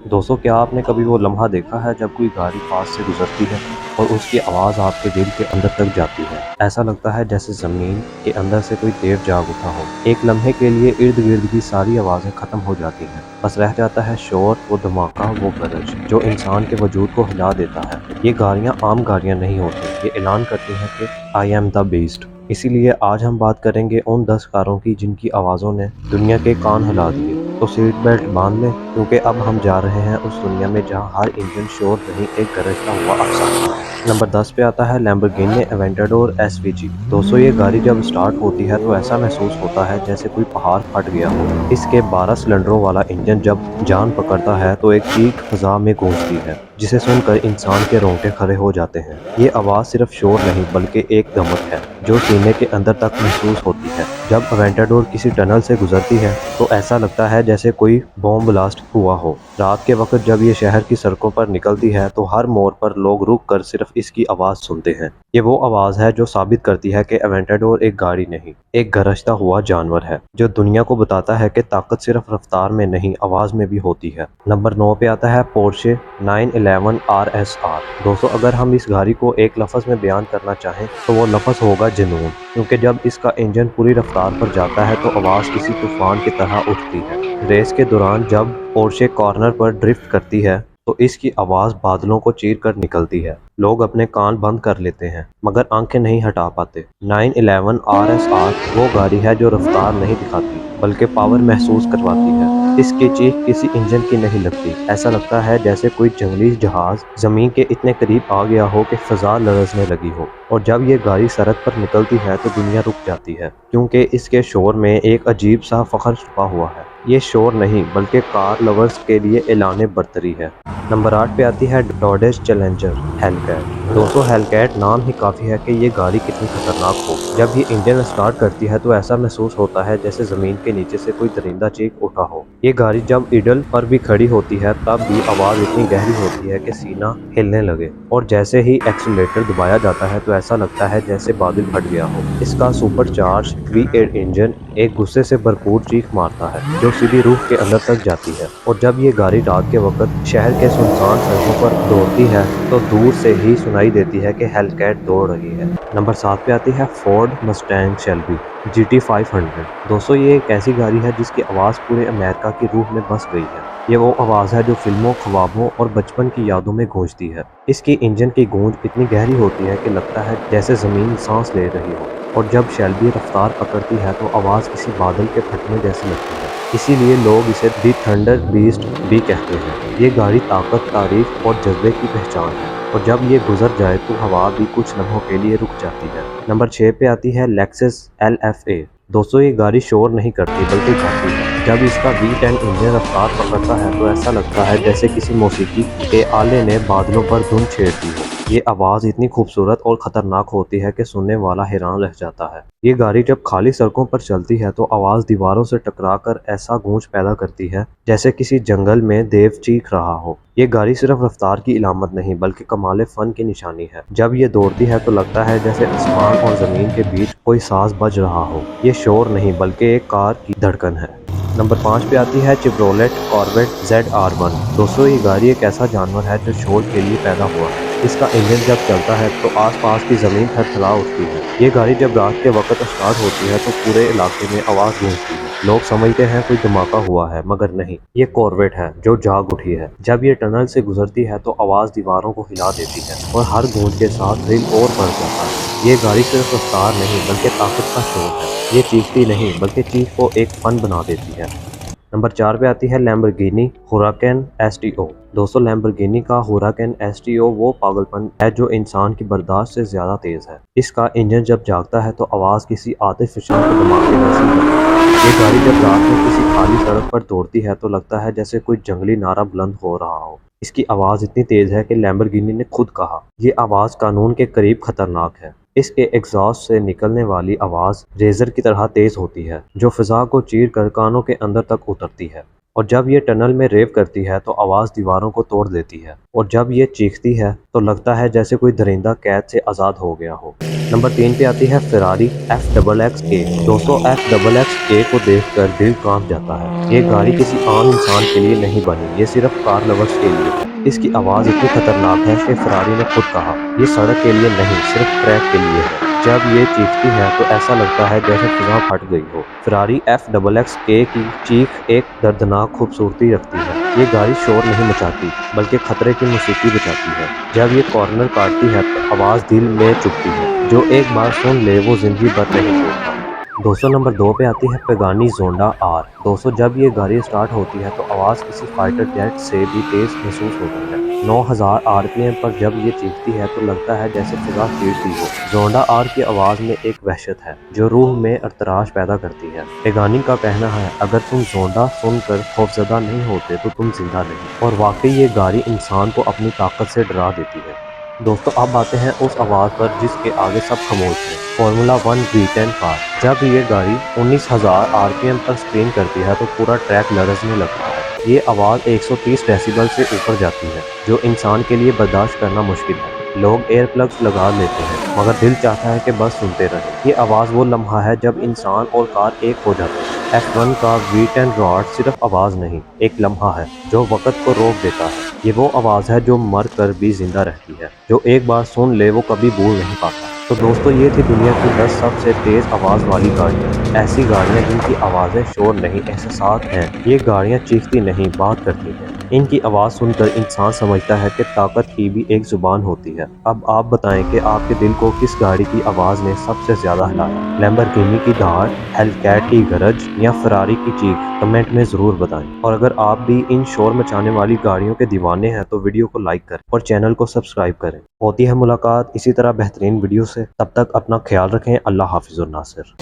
दोस्तों, क्या आपने कभी वो लम्हा देखा है जब कोई गाड़ी पास से गुजरती है और उसकी आवाज़ आपके दिल के अंदर तक जाती है। ऐसा लगता है जैसे ज़मीन के अंदर से कोई देव जाग उठा हो। एक लम्हे के लिए इर्द गिर्द की सारी आवाज़ें ख़त्म हो जाती हैं, बस रह जाता है शोर, वो धमाका, वो गरज जो इंसान के वजूद को हिला देता है। ये गाड़ियाँ आम गाड़ियाँ नहीं होती, ये ऐलान करती हैं कि आई एम द बीस्ट। इसीलिए आज हम बात करेंगे उन 10 कारों की जिनकी आवाज़ों ने दुनिया के कान हिला दिए। तो सीट बेल्ट बांध लें, क्योंकि अब हम जा रहे हैं उस दुनिया में जहां हर इंजन शोर नहीं, एक गरजता हुआ अफसाना है। नंबर 10 पे आता है लैम्बोर्गिनी एवेंटाडोर एसवीजी। दोस्तों, ये गाड़ी जब स्टार्ट होती है तो ऐसा महसूस होता है जैसे कोई पहाड़ फट गया हो। इसके 12 सिलेंडरों वाला इंजन जब जान पकड़ता है तो एक चीख फिजा में गूंजती है, जिसे सुनकर इंसान के रोंगटे खड़े हो जाते हैं। ये आवाज़ सिर्फ शोर नहीं बल्कि एक दमक है जो सीने के अंदर तक महसूस होती है। जब एवेंटाडोर किसी टनल से गुजरती है तो ऐसा लगता है जैसे कोई बॉम्ब ब्लास्ट हुआ हो। रात के वक्त जब ये शहर की सड़कों पर निकलती है तो हर मोड़ पर लोग रुक कर सिर्फ इसकी आवाज़ सुनते हैं। ये वो आवाज़ है जो साबित करती है कि एवेंटाडोर एक गाड़ी नहीं, एक गरजता हुआ जानवर है, जो दुनिया को बताता है कि ताकत सिर्फ रफ्तार में नहीं, आवाज़ में भी होती है। नंबर 9 पे आता है पोर्शे 911 RSR। दोस्तों, अगर हम इस गाड़ी को एक लफ्ज़ में बयान करना चाहें तो वो लफ्ज़ होगा जुनून, क्योंकि जब इसका इंजन पूरी रफ्तार पर जाता है तो आवाज़ किसी तूफान की तरह उठती है। रेस के दौरान जब पोर्शे कॉर्नर पर ड्रिफ्ट करती है तो इसकी आवाज़ बादलों को चीर कर निकलती है। लोग अपने कान बंद कर लेते हैं मगर आंखें नहीं हटा पाते। 911 RSR वो गाड़ी है जो रफ्तार नहीं दिखाती बल्कि पावर महसूस करवाती है। इसकी चीख किसी इंजन की नहीं लगती, ऐसा लगता है जैसे कोई जंगली जहाज ज़मीन के इतने करीब आ गया हो कि फ़ज़ा लरज़ने लगी हो। और जब ये गाड़ी सड़क पर निकलती है तो दुनिया रुक जाती है, क्योंकि इसके शोर में एक अजीब सा फ़ख्र छुपा हुआ है। ये शोर नहीं बल्कि कार लवर्स के लिए ऐलान बरतरी है। नंबर 8 पे आती है डॉडेज चैलेंजर हेलकैट। दोस्तों, हेलकैट नाम ही काफ़ी है कि ये गाड़ी कितनी खतरनाक हो। जब ये इंजन स्टार्ट करती है तो ऐसा महसूस होता है जैसे ज़मीन के नीचे से कोई दरिंदा चीख उठा हो। ये गाड़ी जब इडल पर भी खड़ी होती है तब भी आवाज़ इतनी गहरी होती है कि सीना हिलने लगे, और जैसे ही एक्सीलरेटर दबाया जाता है तो ऐसा लगता है जैसे बादल फट गया हो। इसका सुपर चार्ज V8 इंजन एक गुस्से से भरपूर चीख मारता है जो सीधी रूह के अंदर तक जाती है। और जब ये गाड़ी रात के वक्त शहर के सुनसान सड़कों पर दौड़ती है तो दूर से ही सुनाई देती है कि हेलकैट दौड़ रही है। नंबर 7 पे आती है फोर्ड मस्टैंग शेल्बी GT 500। दोस्तों, ये एक ऐसी गाड़ी है जिसकी आवाज़ पूरे अमेरिका की रूह में बस गई है। ये वो आवाज़ है जो फिल्मों, ख्वाबों और बचपन की यादों में गूंजती है। इसकी इंजन की गूंज इतनी गहरी होती है कि लगता है जैसे ज़मीन सांस ले रही हो। और जब शेल्बी रफ्तार पकड़ती है तो आवाज़ किसी बादल के फटने जैसी लगती है। इसीलिए लोग इसे दी थंडर बीस्ट भी कहते हैं। ये गाड़ी ताकत, तारीफ और जज्बे की पहचान है, और जब ये गुजर जाए तो हवा भी कुछ लम्हों के लिए रुक जाती है। नंबर 6 पे आती है लेक्सस LFA। दोस्तों, ये गाड़ी शोर नहीं करती बल्कि गाती है। जब इसका V10 इंजन रफ्तार पकड़ता है तो ऐसा लगता है जैसे किसी मौसीकी के आले ने बादलों पर धुन छेड़ दी हो। ये आवाज़ इतनी खूबसूरत और ख़तरनाक होती है कि सुनने वाला हैरान रह जाता है। ये गाड़ी जब खाली सड़कों पर चलती है तो आवाज़ दीवारों से टकराकर ऐसा गूंज पैदा करती है जैसे किसी जंगल में देव चीख रहा हो। ये गाड़ी सिर्फ रफ्तार की इलामत नहीं बल्कि कमाल फ़न की निशानी है। जब ये दौड़ती है तो लगता है जैसे आसमान और ज़मीन के बीच कोई साज बज रहा हो। ये शोर नहीं बल्कि एक कार की धड़कन है। नंबर 5 पे आती है चिवरोलेट कॉर्वेट ZR1। दोस्तों, ये गाड़ी एक ऐसा जानवर है जो शोर के लिए पैदा हुआ है। इसका इंजन जब चलता है तो आसपास की ज़मीन थरथरा उठती है। ये गाड़ी जब रात के वक्त स्टार्ट होती है तो पूरे इलाके में आवाज़ गूंजती है। लोग समझते हैं कोई धमाका हुआ है, मगर नहीं, ये कॉर्वेट है जो जाग उठी है। जब ये टनल से गुजरती है तो आवाज़ दीवारों को हिला देती है और हर गूंज के साथ थ्रिल और बढ़ जाता है। ये गाड़ी सिर्फ रफ्तार नहीं बल्कि ताकत का शोर है। ये चीखती नहीं बल्कि चीख को एक फन बना देती है। नंबर 4 पे आती है लैम्बोर्गिनी हुराकन STO। दोस्तों, लैम्बोर्गिनी का हुराकन STO वो पागलपन है जो इंसान की बर्दाश्त से ज़्यादा तेज़ है। इसका इंजन जब जागता है तो आवाज़ किसी आतिशफ़शां के धमाके जैसी लगती है। ये गाड़ी जब रात में किसी खाली सड़क पर दौड़ती है तो लगता है जैसे कोई जंगली नारा बुलंद हो रहा हो। इसकी आवाज़ इतनी तेज़ है कि लैम्बोर्गिनी ने खुद कहा, ये आवाज़ कानून के करीब खतरनाक है। इसके एग्जॉस्ट से निकलने वाली आवाज़ रेजर की तरह तेज़ होती है जो फिजा को चीर कर कानों के अंदर तक उतरती है। اور جب یہ ٹنل میں ریو کرتی ہے تو آواز دیواروں کو توڑ دیتی ہے، اور جب یہ چیختی ہے تو لگتا ہے جیسے کوئی درندہ قید سے آزاد ہو گیا ہو۔ نمبر 3 پہ آتی ہے فراری FXX-A۔ دوستو FXX-A کو دیکھ کر دل کانپ جاتا ہے۔ یہ گاڑی کسی عام انسان کے لیے نہیں بنی، یہ صرف کار لورز کے لیے ہے۔ اس کی آواز اتنی خطرناک ہے کہ فراری نے خود کہا، یہ سڑک کے لیے نہیں، صرف ٹریک کے لیے ہے۔ جب یہ چیختی ہے تو ایسا لگتا ہے جیسے فضا پھٹ گئی ہو۔ فراری FXX-A کی چیخ ایک دردناک خوبصورتی رکھتی ہے۔ یہ گاڑی شور نہیں مچاتی بلکہ خطرے کی موسیقی بجاتی ہے۔ جب یہ کارنر کاٹتی ہے تو آواز دل میں چبھتی ہے، جو ایک بار سن لے وہ زندگی بھر نہیں بھولتا۔ دوستو نمبر 2 پہ آتی ہے پیگانی زونڈا آر۔ دوستو جب یہ گاڑی سٹارٹ ہوتی ہے تو آواز کسی فائٹر جیٹ سے بھی تیز محسوس ہوتی ہے۔ 9000 RPM پر جب یہ چیختی ہے تو لگتا ہے جیسے فضا چیرتی ہو۔ زونڈا آر کی آواز میں ایک وحشت ہے جو روح میں اضطراب پیدا کرتی ہے۔ پیگانی کا کہنا ہے، اگر تم زونڈا سن کر خوفزدہ نہیں ہوتے تو تم زندہ نہیں۔ اور واقعی یہ گاڑی انسان کو اپنی طاقت سے ڈرا دیتی ہے۔ دوستو اب آتے ہیں اس آواز پر جس کے آگے سب خاموش ہیں، فارمولا 1 V10 کار۔ جب یہ گاڑی 19000 RPM پر سپین کرتی ہے تو پورا ٹریک لرزنے لگتا ہے۔ یہ آواز 130 ڈیسیبل سے اوپر جاتی ہے، جو انسان کے لیے برداشت کرنا مشکل ہے۔ لوگ ایئر پلگز لگا لیتے ہیں مگر دل چاہتا ہے کہ بس سنتے رہیں۔ یہ آواز وہ لمحہ ہے جب انسان اور کار ایک ہو جاتے ہیں۔ F1 کا V10 راڈ صرف آواز نہیں، ایک لمحہ ہے جو وقت کو روک دیتا ہے۔ یہ وہ آواز ہے جو مر کر بھی زندہ رہتی ہے، جو ایک بار سن لے وہ کبھی بھول نہیں پاتا۔ تو دوستو یہ تھی دنیا کی 10 سب سے تیز آواز والی گاڑیاں۔ ایسی گاڑیاں جن کی آوازیں شور نہیں، احساسات ہیں۔ یہ گاڑیاں چیختی نہیں، بات کرتی ہیں۔ ان کی آواز سن کر انسان سمجھتا ہے کہ طاقت کی بھی ایک زبان ہوتی ہے۔ اب آپ بتائیں کہ آپ کے دل کو کس گاڑی کی آواز نے سب سے زیادہ ہلایا؟ لیمبرگینی کی دھاڑ، ہیلکیٹ کی گرج یا فراری کی چیخ؟ کمنٹ میں ضرور بتائیں۔ اور اگر آپ بھی ان شور مچانے والی گاڑیوں کے دیوانے ہیں تو ویڈیو کو لائک کریں اور چینل کو سبسکرائب کریں۔ ہوتی ہے ملاقات اسی طرح بہترین ویڈیو سے، تب تک اپنا خیال رکھیں۔ اللہ حافظ الناصر۔